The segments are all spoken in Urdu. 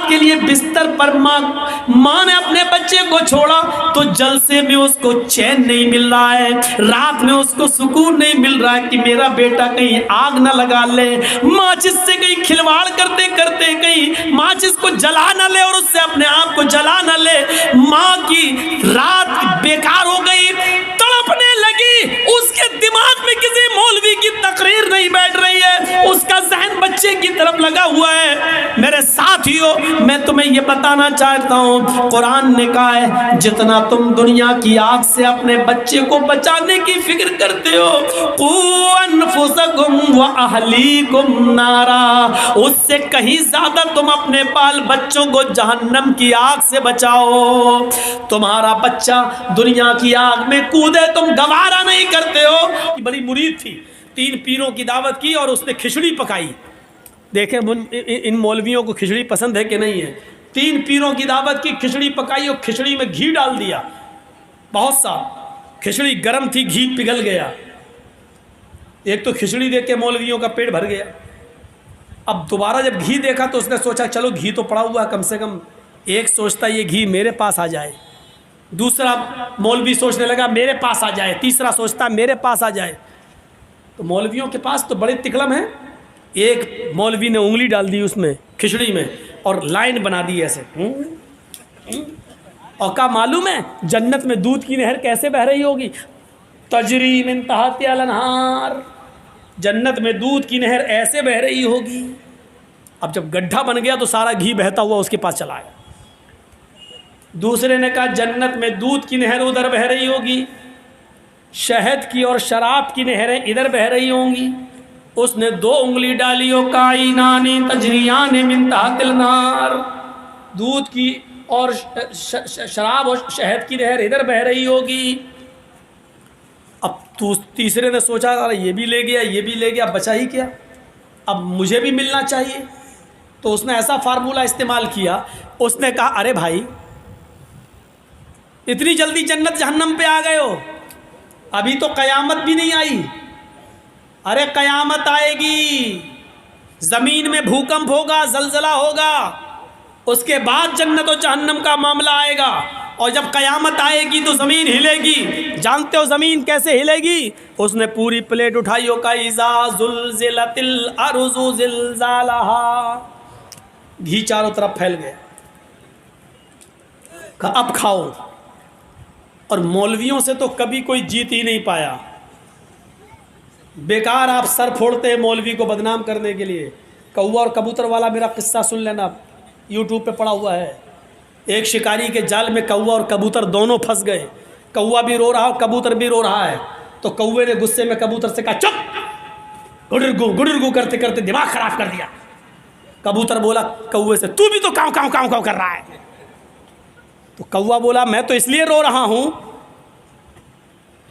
رات کے لیے بستر پر ماں نے اپنے بچے کو چھوڑا تو جلسے میں اس کو چین نہیں مل رہا ہے، رات میں اس کو سکون نہیں مل رہا ہے کہ میرا بیٹا کہیں آگ نہ لگا لے، ماچس سے کہیں کھلواڑ کرتے کرتے کہیں ماچس کو جلا نہ لے اور اس سے اپنے آپ کو جلا نہ لے۔ ماں کی رات بیکار ہو گئی، تڑپنے لگی، اس کے دماغ میں کسی مولوی کی تقریر نہیں بیٹھ رہی ہے، اس کا ذہن بچے کی طرف لگا ہوا ہے۔ میرے ساتھیوں، میں تمہیں یہ بتانا چاہتا ہوں، قرآن نے کہا ہے جتنا تم دنیا کی آگ سے اپنے بچے کو بچانے کی فکر کرتے ہو، قُوْ أَنفُسَكُمْ وَأَهْلِيكُمْ نَارًا، اس سے کہیں زیادہ تم اپنے بال بچوں کو جہنم کی آگ سے بچاؤ۔ تمہارا بچہ دنیا کی آگ میں کودے، تم گوارا نہیں کرتے ہو۔ بڑی مرید تھی، 3 پیروں کی دعوت کی اور اس نے کھچڑی پکائی۔ دیکھیں ان مولویوں کو کھچڑی پسند ہے کہ نہیں ہے۔ 3 پیروں کی دعوت کی، کھچڑی پکائی اور کھچڑی میں گھی ڈال دیا بہت سا، کھچڑی گرم تھی، گھی پگھل گیا۔ ایک تو کھچڑی دیکھ کے مولویوں کا پیٹ بھر گیا، اب دوبارہ جب گھی دیکھا تو اس نے سوچا چلو گھی تو پڑا ہوا ہے، کم سے کم ایک سوچتا یہ گھی میرے پاس آ جائے، دوسرا مولوی سوچنے لگا میرے پاس آ جائے، تیسرا سوچتا میرے پاس آ جائے۔ تو مولویوں کے پاس تو بڑے تکلم ہیں۔ ایک مولوی نے انگلی ڈال دی اس میں کھچڑی میں اور لائن بنا دی ایسے، اور کہا معلوم ہے جنت میں دودھ کی نہر کیسے بہہ رہی ہوگی؟ تجری من تحتہا الانہار، جنت میں دودھ کی نہر ایسے بہہ رہی ہوگی۔ اب جب گڈھا بن گیا تو سارا گھی بہتا ہوا اس کے پاس چلا آیا۔ دوسرے نے کہا جنت میں دودھ کی نہر ادھر بہہ رہی ہوگی، شہد کی اور شراب کی نہریں ادھر بہہ رہی ہوں گی۔ اس نے 2 انگلی ڈالی، او کائنان تجریان من تحت النار، دودھ کی اور شراب اور شہد کی نہر ادھر بہہ رہی ہوگی۔ اب تیسرے نے سوچا یہ بھی لے گیا، یہ بھی لے گیا، بچا ہی کیا، اب مجھے بھی ملنا چاہیے۔ تو اس نے ایسا فارمولہ استعمال کیا، اس نے کہا ارے بھائی اتنی جلدی جنت جہنم پہ آ گئے ہو، ابھی تو قیامت بھی نہیں آئی۔ ارے قیامت آئے گی، زمین میں بھوکمپ ہوگا، زلزلہ ہوگا، اس کے بعد جنت و جہنم کا معاملہ آئے گا، اور جب قیامت آئے گی تو زمین ہلے گی۔ جانتے ہو زمین کیسے ہلے گی؟ اس نے پوری پلیٹ اٹھائی، ہو کا اذا زلزلت الارض زلزالہا، گھی چاروں طرف پھیل گیا، کہا اب کھاؤ۔ اور مولویوں سے تو کبھی کوئی جیت ہی نہیں پایا، بیکار آپ سر پھوڑتے ہیں مولوی کو بدنام کرنے کے لیے۔ کوا اور کبوتر والا میرا قصہ سن لینا، یوٹیوب پہ پڑا ہوا ہے۔ ایک شکاری کے جال میں کوا اور کبوتر دونوں پھنس گئے، کوا بھی رو رہا اور کبوتر بھی رو رہا ہے۔ تو کوے نے غصے میں کبوتر سے کہا چپ، گڑرگو کرتے کرتے دماغ خراب کر دیا۔ کبوتر بولا کوے سے تو بھی تو کاؤں کاؤں کاؤں کاؤں کر رہا ہے۔ تو کوا بولا میں تو اس لیے رو رہا ہوں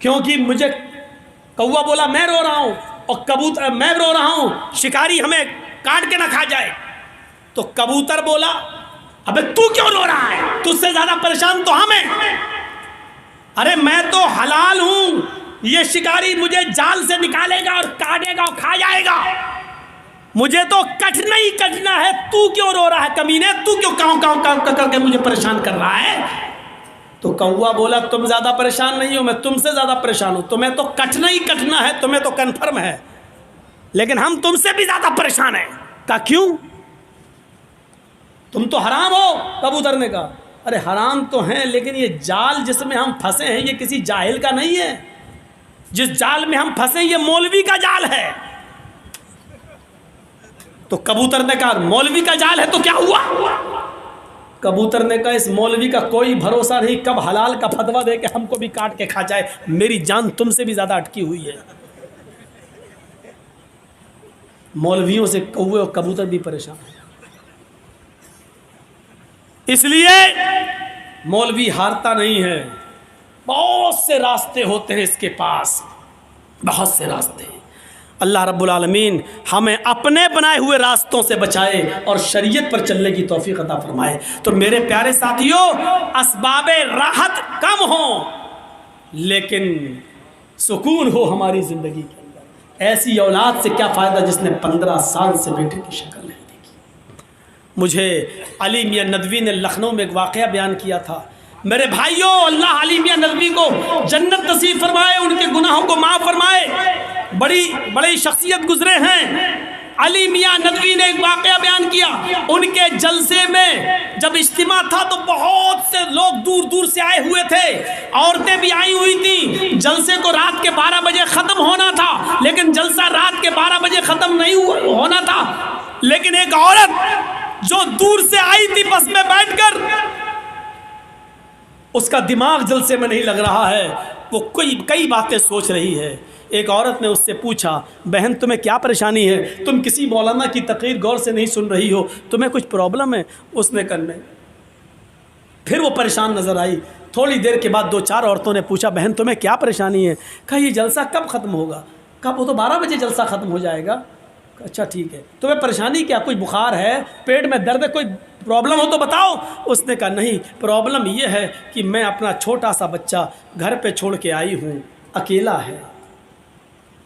کیونکہ مجھے، کوا بولا میں رو رہا ہوں، اور کبوتر میں رو رہا ہوں شکاری ہمیں کاٹ کے نہ کھا جائے۔ تو کبوتر بولا ابے تو کیوں رو رہا ہے، تجھ سے زیادہ پریشان تو ہم ہیں۔ ارے میں تو حلال ہوں، یہ شکاری مجھے جال سے نکالے گا اور کاٹے گا اور کھا جائے گا، مجھے تو کٹنا ہی کٹنا ہے، تو کیوں رو رہا ہے کمینے، تو کیوں کاؤں کاؤں کاؤں کر کے مجھے پریشان کر رہا ہے۔ تو کوا بولا تم زیادہ پریشان نہیں ہو، میں تم سے زیادہ پریشان ہوں، تمہیں تو کٹنا ہی کٹنا ہے، تمہیں تو کنفرم ہے، لیکن ہم تم سے بھی زیادہ پریشان ہیں۔ کہا کیوں؟ تم تو حرام ہو۔ کبوتر نے کہا ارے حرام تو ہیں، لیکن یہ جال جس میں ہم پھنسے ہیں یہ کسی جاہل کا نہیں ہے، جس جال میں ہم پھنسے یہ مولوی کا جال ہے۔ تو کبوتر نے کہا مولوی کا جال ہے تو کیا ہوا؟ کبوتر نے کہا اس مولوی کا کوئی بھروسہ نہیں، کب حلال کا فتویٰ دے کہ ہم کو بھی کاٹ کے کھا جائے، میری جان تم سے بھی زیادہ اٹکی ہوئی ہے۔ مولویوں سے کوے اور کبوتر بھی پریشان ہیں، اس لیے مولوی ہارتا نہیں ہے، بہت سے راستے ہوتے ہیں اس کے پاس، بہت سے راستے ہیں۔ اللہ رب العالمین ہمیں اپنے بنائے ہوئے راستوں سے بچائے اور شریعت پر چلنے کی توفیق عطا فرمائے۔ تو میرے پیارے ساتھیوں، اسباب راحت کم ہوں لیکن سکون ہو ہماری زندگی کے اندر۔ ایسی اولاد سے کیا فائدہ جس نے 15 سال سے بیٹے کی شکل نہیں دیکھی۔ مجھے علی میاں ندوی نے لکھنؤ میں ایک واقعہ بیان کیا تھا. میرے بھائیوں، اللہ علی میاں ندوی کو جنت نصیب فرمائے، ان کے گناہوں کو معاف فرمائے. بڑی شخصیت گزرے ہیں. علی میاں ندوی نے ایک واقعہ بیان کیا. ان کے جلسے میں جب اجتماع تھا تو بہت سے لوگ دور دور سے آئے ہوئے تھے، عورتیں بھی آئی ہوئی تھیں. جلسے کو رات کے 12 بجے ختم ہونا تھا، لیکن جلسہ رات کے 12 بجے ختم نہیں ہونا تھا. لیکن ایک عورت جو دور سے آئی تھی بس میں بیٹھ کر، اس کا دماغ جلسے میں نہیں لگ رہا ہے، وہ کئی باتیں سوچ رہی ہے. ایک عورت نے اس سے پوچھا، بہن تمہیں کیا پریشانی ہے؟ تم کسی مولانا کی تقریر غور سے نہیں سن رہی ہو، تمہیں کچھ پرابلم ہے؟ اس نے کہا نہیں. پھر وہ پریشان نظر آئی. تھوڑی دیر کے بعد 2-4 عورتوں نے پوچھا، بہن تمہیں کیا پریشانی ہے؟ کہا یہ جلسہ کب ختم ہوگا؟ کہا وہ تو 12 بجے جلسہ ختم ہو جائے گا. اچھا ٹھیک ہے، تمہیں پریشانی کیا؟ کوئی بخار ہے، پیٹ میں درد ہے، کوئی پرابلم ہو تو بتاؤ. اس نے کہا نہیں، پرابلم یہ ہے کہ میں اپنا چھوٹا سا بچہ گھر پہ چھوڑ کے آئی ہوں، اکیلا ہے.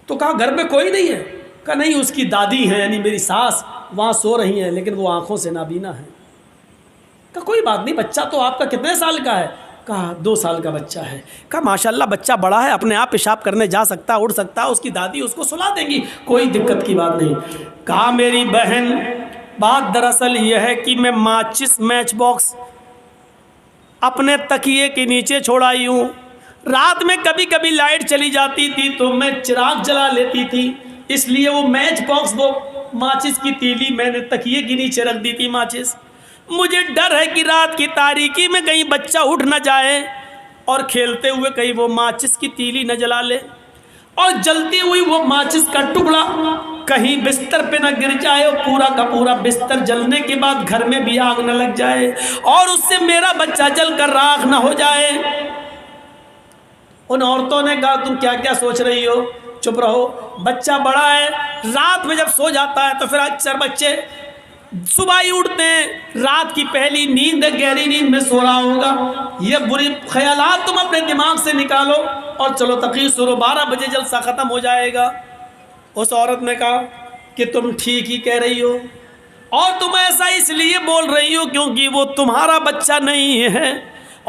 تو کہا گھر میں کوئی نہیں ہے؟ کہا نہیں، اس کی دادی ہیں یعنی میری ساس وہاں سو رہی ہیں، لیکن وہ آنکھوں سے نابینا ہیں. کہا کوئی بات نہیں، بچہ تو آپ کا کتنے سال کا ہے؟ کہا 2 سال کا بچہ ہے. کہا ماشاءاللہ بچہ بڑا ہے، اپنے آپ پیشاب کرنے جا سکتا ہے، اڑ سکتا ہے، اس کی دادی اس کو سلا دیں گی، کوئی دقت کی بات نہیں. کہا میری بہن بات دراصل یہ ہے کہ میں ماچس میچ باکس اپنے تکیے کے نیچے چھوڑ آئی ہوں. رات میں کبھی کبھی لائٹ چلی جاتی تھی تو میں چراغ جلا لیتی تھی، اس لیے وہ میچ باکس، وہ ماچس کی تیلی میں نے تکیے کے نیچے رکھ دی تھی ماچس. مجھے ڈر ہے کہ رات کی تاریکی میں کہیں بچہ اٹھ نہ جائے اور کھیلتے ہوئے کہیں وہ ماچس کی تیلی نہ جلا لے، اور جلتی ہوئی وہ ماچس کا ٹکڑا کہیں بستر پہ نہ گر جائے، اور پورا کا پورا بستر جلنے کے بعد گھر میں بھی آگ نہ لگ جائے، اور اس سے میرا بچہ جل کر راکھ نہ ہو جائے. ان عورتوں نے کہا تم کیا کیا سوچ رہی ہو؟ چپ رہو، بچہ بڑا ہے، رات میں جب سو جاتا ہے تو پھر اکثر بچے صبح ہی اٹھتے ہیں، رات کی پہلی نیند ہے، گہری نیند میں سو رہا ہوگا. یہ بری خیالات تم اپنے دماغ سے نکالو اور چلو تقریر سنو، 12 بجے جلسہ ختم ہو جائے گا. اس عورت نے کہا کہ تم ٹھیک ہی کہہ رہی ہو، اور تم ایسا اس لیے بول رہی ہو کیونکہ وہ تمہارا بچہ نہیں ہے،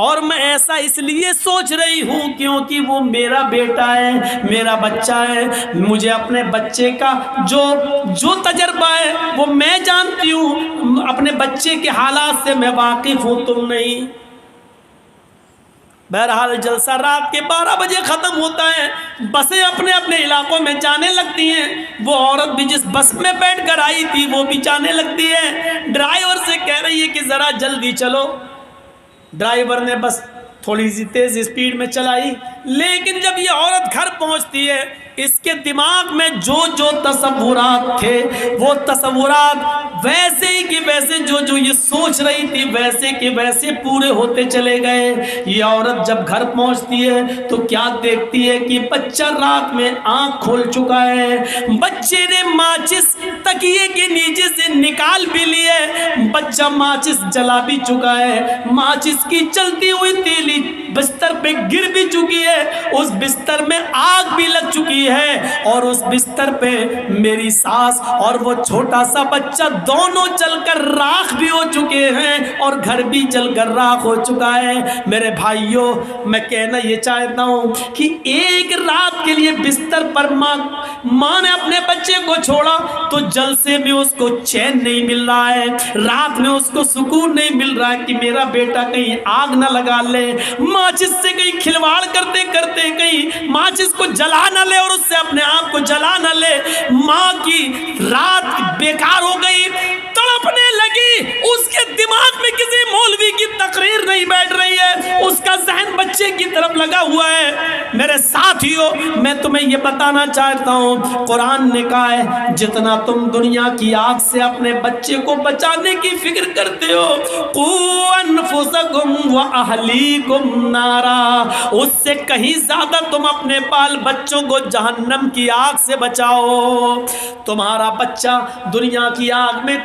اور میں ایسا اس لیے سوچ رہی ہوں کیونکہ وہ میرا بیٹا ہے، میرا بچہ ہے. مجھے اپنے بچے کا جو تجربہ ہے وہ میں جانتی ہوں، اپنے بچے کے حالات سے میں واقف ہوں، تم نہیں. بہرحال جلسہ رات کے 12 بجے ختم ہوتا ہے، بسیں اپنے اپنے علاقوں میں جانے لگتی ہیں. وہ عورت بھی جس بس میں بیٹھ کر آئی تھی وہ بھی جانے لگتی ہے. ڈرائیور سے کہہ رہی ہے کہ ذرا جلدی چلو. ڈرائیور نے بس تھوڑی سی تیز اسپیڈ میں چلائی، لیکن جب یہ عورت گھر پہنچتی ہے اس کے دماغ میں جو تصورات تھے وہ تصورات ویسے ہی کہ ویسے جو یہ سوچ رہی تھی ویسے کہ ویسے پورے ہوتے چلے گئے. یہ عورت جب گھر پہنچتی ہے تو کیا دیکھتی ہے کہ بچہ رات میں آنکھ کھول چکا ہے. بچے نے ماچس تکیے کے نیچے سے نکال بھی لی ہے، بچہ ماچس جلا بھی چکا ہے، ماچس کی چلتی ہوئی تیلی بستر پہ گر بھی چکی ہے، اس بستر میں آگ بھی لگ چکی ہے، اور اس بستر پہ میری ساس اور وہ چھوٹا سا بچہ دونوں جل کر راکھ بھی ہو چکے ہیں، اور گھر بھی جل کر راکھ ہو چکا ہے. میرے بھائیوں، میں کہنا یہ چاہتا ہوں کہ ایک رات کے لیے بستر پر ماں نے اپنے بچے کو چھوڑا تو جلسے میں اس کو چین نہیں مل رہا ہے، رات میں اس کو سکون نہیں مل رہا ہے کہ میرا بیٹا کہیں آگ نہ لگا لے، ماچس سے کہیں کھلواڑ کرتے کرتے کہیں ماچس کو جلا نہ لے اور اس سے اپنے آپ کو جلا نہ لے. ماں کی رات بیکار ہو گئی، تڑپنے لگی، اس کے دماغ میں کسی مولوی کی تقریر نہیں بیٹھ رہی ہے، اس کا ذہن بچے کی طرف لگا ہوا ہے. میرے ساتھیوں، میں تمہیں یہ بتانا چاہتا ہوں، قرآن نے کہا ہے جتنا تم دنیا کی آگ سے اپنے بچے کو بچانے کی فکر کرتے ہو، قُوْ أَنفُسَكُمْ وَأَهْلِيكُمْ نَارًا، اس سے کہیں زیادہ تم اپنے بال بچوں کو جہنم کی آگ سے بچاؤ. تمہارا بچہ دنیا کی آگ میں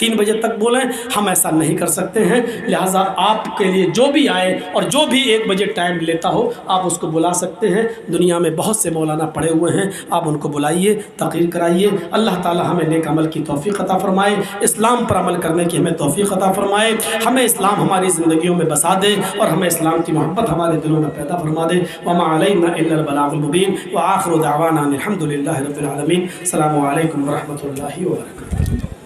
3 بجے تک بولیں، ہم ایسا نہیں کر سکتے ہیں۔ لہٰذا آپ کے لیے جو بھی آئے اور جو بھی 1 بجے ٹائم لیتا ہو آپ اس کو بلا سکتے ہیں۔ دنیا میں بہت سے مولانا پڑے ہوئے ہیں، آپ ان کو بلائیے، تقریر کرائیے۔ اللہ تعالی ہمیں نیک عمل کی توفیق عطا فرمائے، اسلام پر عمل کرنے کی ہمیں توفیق عطا فرمائے، ہمیں اسلام ہماری زندگیوں میں بسا دے اور ہمیں اسلام کی محبت ہمارے دلوں میں پیدا فرما دے۔ وما علینا الا البلاغ المبین وآخر دعوانا الحمد للہ رب العالمین۔ السلام علیکم ورحمۃ اللہ وبرکاتہ۔